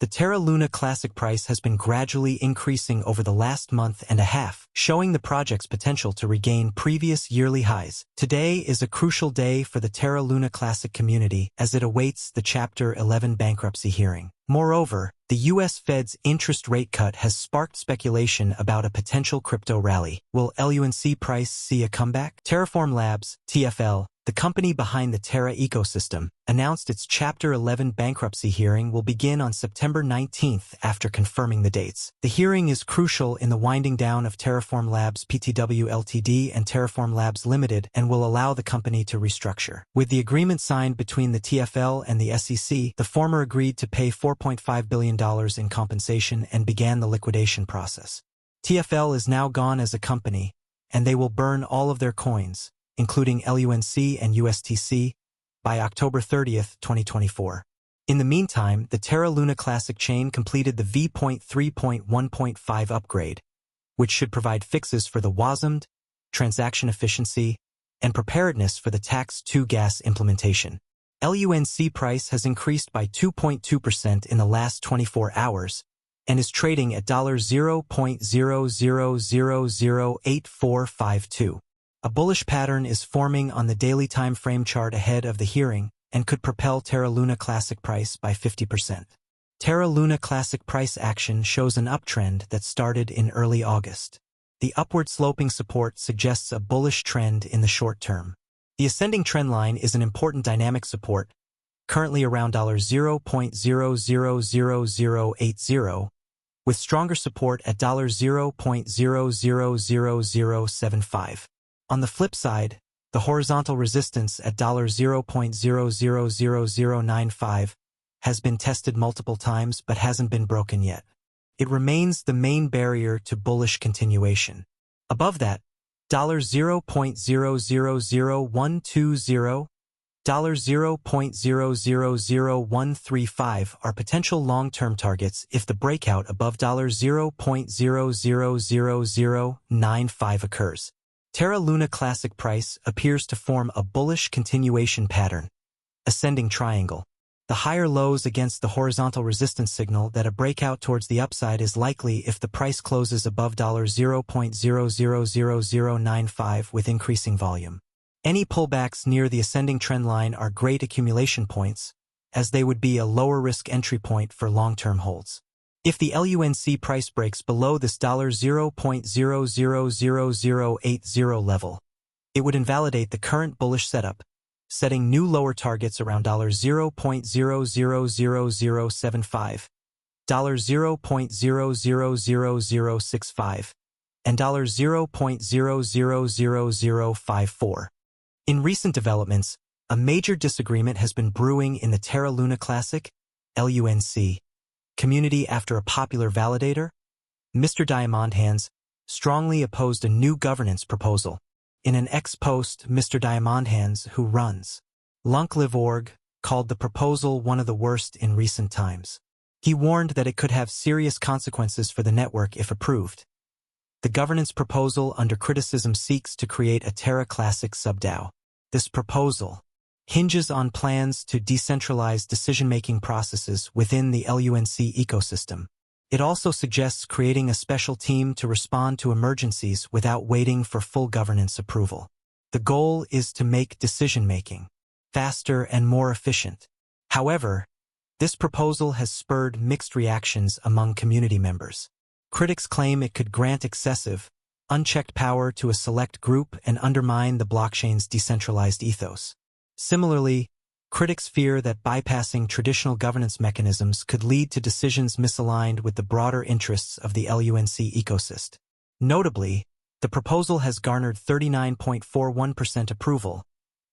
The Terra Luna Classic price has been gradually increasing over the last month and a half, showing the project's potential to regain previous yearly highs. Today is a crucial day for the Terra Luna Classic community as it awaits the Chapter 11 bankruptcy hearing. Moreover, the U.S. Fed's interest rate cut has sparked speculation about a potential crypto rally. Will LUNC price see a comeback? Terraform Labs, TFL, the company behind the Terra ecosystem, announced its Chapter 11 bankruptcy hearing will begin on September 19th after confirming the dates. The hearing is crucial in the winding down of Terraform Labs Ptw Ltd and Terraform Labs Limited and will allow the company to restructure. With the agreement signed between the TFL and the SEC, the former agreed to pay $4.5 billion in compensation and began the liquidation process. TFL is now gone as a company, and they will burn all of their coins, including LUNC and USTC, by October 30th, 2024. In the meantime, the Terra Luna Classic chain completed the v.3.1.5 upgrade, which should provide fixes for the WASM'd, transaction efficiency, and preparedness for the Tax 2 gas implementation. LUNC price has increased by 2.2% in the last 24 hours and is trading at $0.00008452. A bullish pattern is forming on the daily time frame chart ahead of the hearing and could propel Terra Luna Classic price by 50%. Terra Luna Classic price action shows an uptrend that started in early August. The upward sloping support suggests a bullish trend in the short term. The ascending trend line is an important dynamic support, currently around $0.000080, with stronger support at $0.000075. On the flip side, the horizontal resistance at $0.000095 has been tested multiple times but hasn't been broken yet. It remains the main barrier to bullish continuation. Above that, $0.000120, $0.000135 are potential long-term targets if the breakout above $0.000095 occurs. Terra Luna Classic price appears to form a bullish continuation pattern, ascending triangle. The higher lows against the horizontal resistance signal that a breakout towards the upside is likely if the price closes above $0.000095 with increasing volume. Any pullbacks near the ascending trend line are great accumulation points, as they would be a lower risk entry point for long-term holds. If the LUNC price breaks below this $0.000080 level, it would invalidate the current bullish setup, setting new lower targets around $0.000075, $0.000065, and $0.000054. In recent developments, a major disagreement has been brewing in the Terra Luna Classic, LUNC, community after a popular validator, Mr. Diamondhands, strongly opposed a new governance proposal. In an ex-post, Mr. Diamondhands, who runs LUNC.org, called the proposal one of the worst in recent times. He warned that it could have serious consequences for the network if approved. The governance proposal under criticism seeks to create a Terra Classic sub-DAO. This proposal hinges on plans to decentralize decision-making processes within the LUNC ecosystem. It also suggests creating a special team to respond to emergencies without waiting for full governance approval. The goal is to make decision-making faster and more efficient. However, this proposal has spurred mixed reactions among community members. Critics claim it could grant excessive, unchecked power to a select group and undermine the blockchain's decentralized ethos. Similarly, critics fear that bypassing traditional governance mechanisms could lead to decisions misaligned with the broader interests of the LUNC ecosystem. Notably, the proposal has garnered 39.41% approval,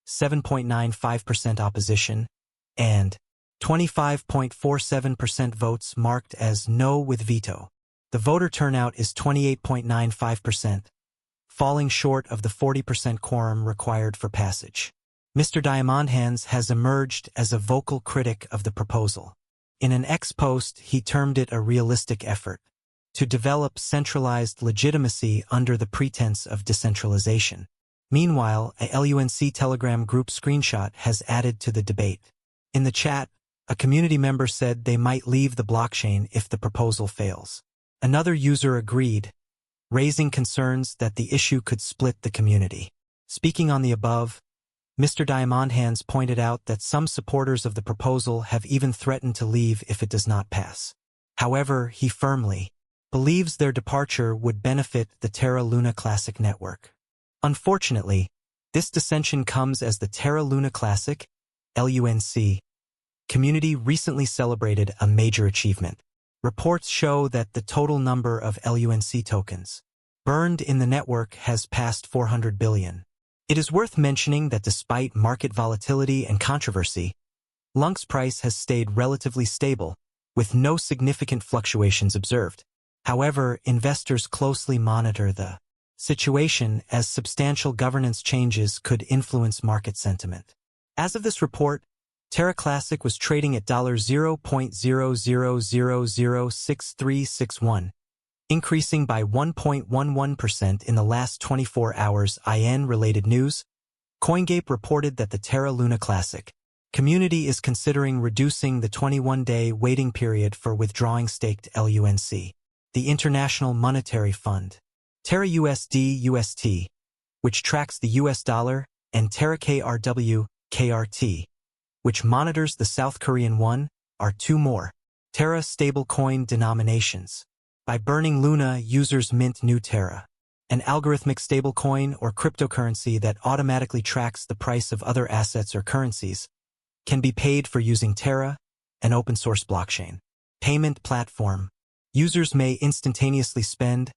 7.95% opposition, and 25.47% votes marked as no with veto. The voter turnout is 28.95%, falling short of the 40% quorum required for passage. Mr. Diamondhands has emerged as a vocal critic of the proposal. In an ex-post, he termed it a realistic effort to develop centralized legitimacy under the pretense of decentralization. Meanwhile, a LUNC Telegram group screenshot has added to the debate. In the chat, A community member said they might leave the blockchain if the proposal fails. Another user agreed, raising concerns that the issue could split the community. Speaking on the above, Mr. Diamondhands pointed out that some supporters of the proposal have even threatened to leave if it does not pass. However, he firmly believes their departure would benefit the Terra Luna Classic network. Unfortunately, this dissension comes as the Terra Luna Classic, LUNC, community recently celebrated a major achievement. Reports show that the total number of LUNC tokens burned in the network has passed 400 billion. It is worth mentioning that despite market volatility and controversy, LUNC's price has stayed relatively stable, with no significant fluctuations observed. However, investors closely monitor the situation as substantial governance changes could influence market sentiment. As of this report, Terra Classic was trading at $0.00006361, increasing by 1.11% in the last 24 hours. IN-related news, CoinGape reported that the Terra Luna Classic community is considering reducing the 21-day waiting period for withdrawing staked LUNC. The International Monetary Fund, Terra USD/UST, which tracks the US dollar, and Terra KRW/KRT, which monitors the South Korean won, are two more Terra stablecoin denominations. By burning Luna, users mint new Terra, an algorithmic stablecoin or cryptocurrency that automatically tracks the price of other assets or currencies, can be paid for using Terra, an open-source blockchain payment platform. Users may instantaneously spend,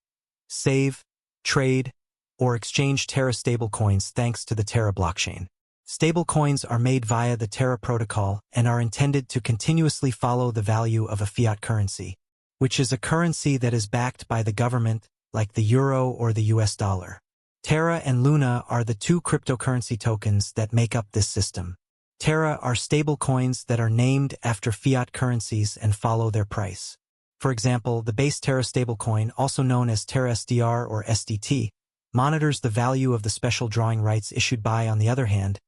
save, trade, or exchange Terra stablecoins thanks to the Terra blockchain. Stablecoins are made via the Terra protocol and are intended to continuously follow the value of a fiat currency, which is a currency that is backed by the government, like the euro or the US dollar. Terra and Luna are the two cryptocurrency tokens that make up this system. Terra are stablecoins that are named after fiat currencies and follow their price. For example, the base Terra stablecoin, also known as Terra SDR or SDT, monitors the value of the special drawing rights issued by. On the other hand,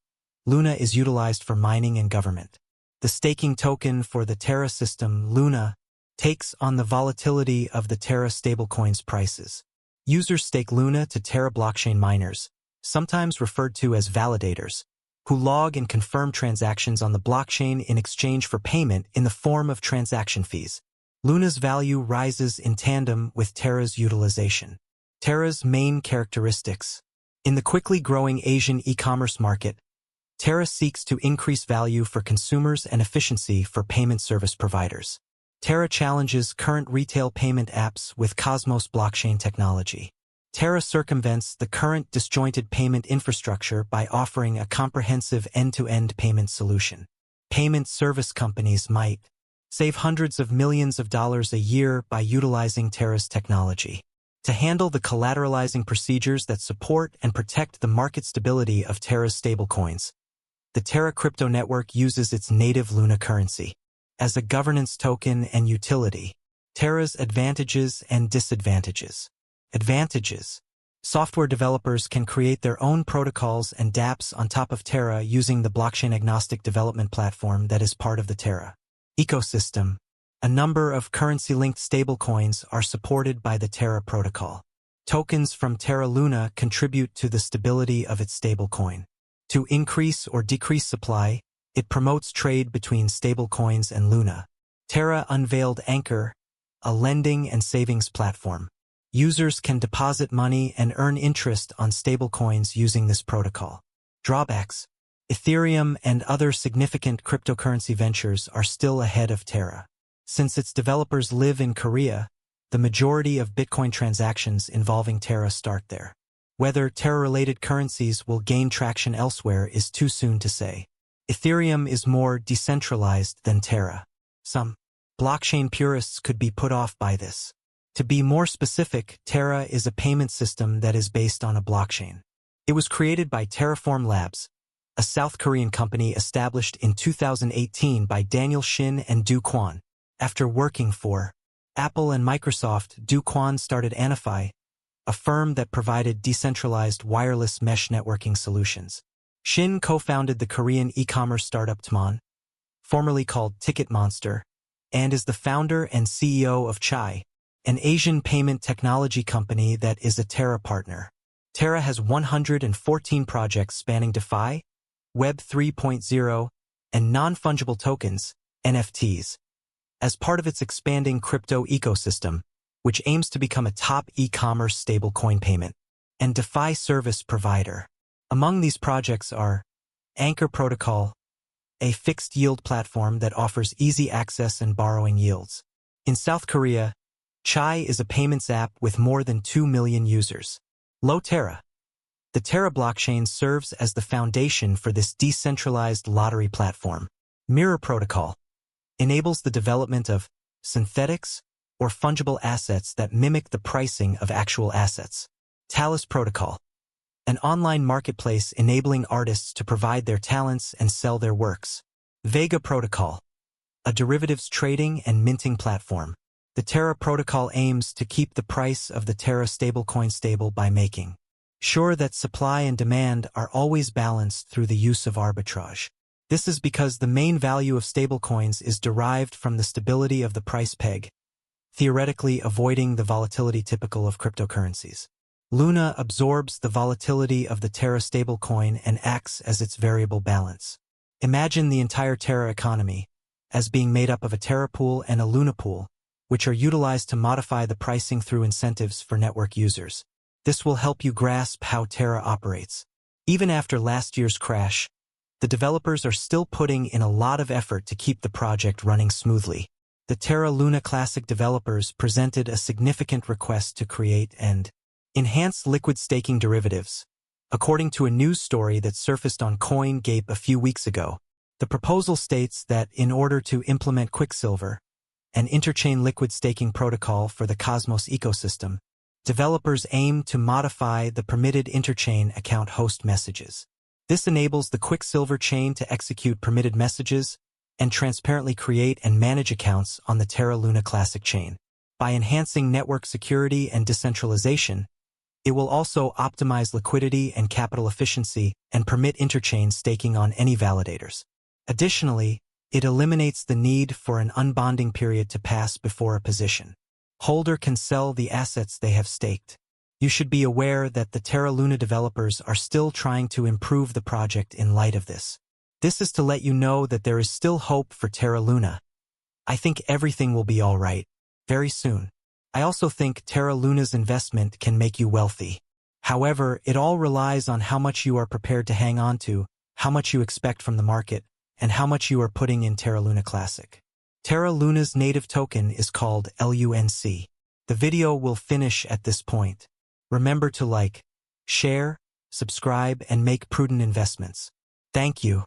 Luna is utilized for mining and government. The staking token for the Terra system, Luna, takes on the volatility of the Terra stablecoin's prices. Users stake Luna to Terra blockchain miners, sometimes referred to as validators, who log and confirm transactions on the blockchain in exchange for payment in the form of transaction fees. Luna's value rises in tandem with Terra's utilization. Terra's main characteristics. In the quickly growing Asian e-commerce market, Terra seeks to increase value for consumers and efficiency for payment service providers. Terra challenges current retail payment apps with Cosmos blockchain technology. Terra circumvents the current disjointed payment infrastructure by offering a comprehensive end-to-end payment solution. Payment service companies might save hundreds of millions of dollars a year by utilizing Terra's technology. To handle the collateralizing procedures that support and protect the market stability of Terra's stablecoins, the Terra crypto network uses its native Luna currency as a governance token and utility. Terra's advantages and disadvantages. Advantages. Software developers can create their own protocols and dApps on top of Terra using the blockchain-agnostic development platform that is part of the Terra ecosystem. A number of currency-linked stablecoins are supported by the Terra protocol. Tokens from Terra Luna contribute to the stability of its stablecoin. To increase or decrease supply, it promotes trade between stablecoins and Luna. Terra unveiled Anchor, a lending and savings platform. Users can deposit money and earn interest on stablecoins using this protocol. Drawbacks. Ethereum and other significant cryptocurrency ventures are still ahead of Terra. Since its developers live in Korea, the majority of Bitcoin transactions involving Terra start there. Whether Terra-related currencies will gain traction elsewhere is too soon to say. Ethereum is more decentralized than Terra. Some blockchain purists could be put off by this. To be more specific, Terra is a payment system that is based on a blockchain. It was created by Terraform Labs, a South Korean company established in 2018 by Daniel Shin and Do Kwon. After working for Apple and Microsoft, Do Kwon started Anify, a firm that provided decentralized wireless mesh networking solutions. Shin co-founded the Korean e-commerce startup Tmon, formerly called Ticket Monster, and is the founder and CEO of Chai, an Asian payment technology company that is a Terra partner. Terra has 114 projects spanning DeFi, Web 3.0, and non-fungible tokens, NFTs, as part of its expanding crypto ecosystem, which aims to become a top e-commerce stablecoin payment and DeFi service provider. Among these projects are Anchor Protocol, a fixed-yield platform that offers easy access and borrowing yields. In South Korea, Chai is a payments app with more than 2 million users. Terra. The Terra blockchain serves as the foundation for this decentralized lottery platform. Mirror Protocol enables the development of synthetics or fungible assets that mimic the pricing of actual assets. Talus Protocol, an online marketplace enabling artists to provide their talents and sell their works. Vega Protocol, a derivatives trading and minting platform. The Terra protocol aims to keep the price of the Terra stablecoin stable by making sure that supply and demand are always balanced through the use of arbitrage. This is because the main value of stablecoins is derived from the stability of the price peg, theoretically avoiding the volatility typical of cryptocurrencies. Luna absorbs the volatility of the Terra stablecoin and acts as its variable balance. Imagine the entire Terra economy as being made up of a Terra pool and a Luna pool, which are utilized to modify the pricing through incentives for network users. This will help you grasp how Terra operates. Even after last year's crash, the developers are still putting in a lot of effort to keep the project running smoothly. The Terra Luna Classic developers presented a significant request to create and enhance liquid staking derivatives. According to a news story that surfaced on CoinGape a few weeks ago, the proposal states that in order to implement Quicksilver, an interchain liquid staking protocol for the Cosmos ecosystem, developers aim to modify the permitted interchain account host messages. This enables the Quicksilver chain to execute permitted messages and transparently create and manage accounts on the Terra Luna Classic chain. By enhancing network security and decentralization, it will also optimize liquidity and capital efficiency and permit interchain staking on any validators. Additionally, it eliminates the need for an unbonding period to pass before a position holder can sell the assets they have staked. You should be aware that the Terra Luna developers are still trying to improve the project in light of this. This is to let you know that there is still hope for Terra Luna. I think everything will be all right very soon. I also think Terra Luna's investment can make you wealthy. However, it all relies on how much you are prepared to hang on to, how much you expect from the market, and how much you are putting in Terra Luna Classic. Terra Luna's native token is called LUNC. The video will finish at this point. Remember to like, share, subscribe, and make prudent investments. Thank you.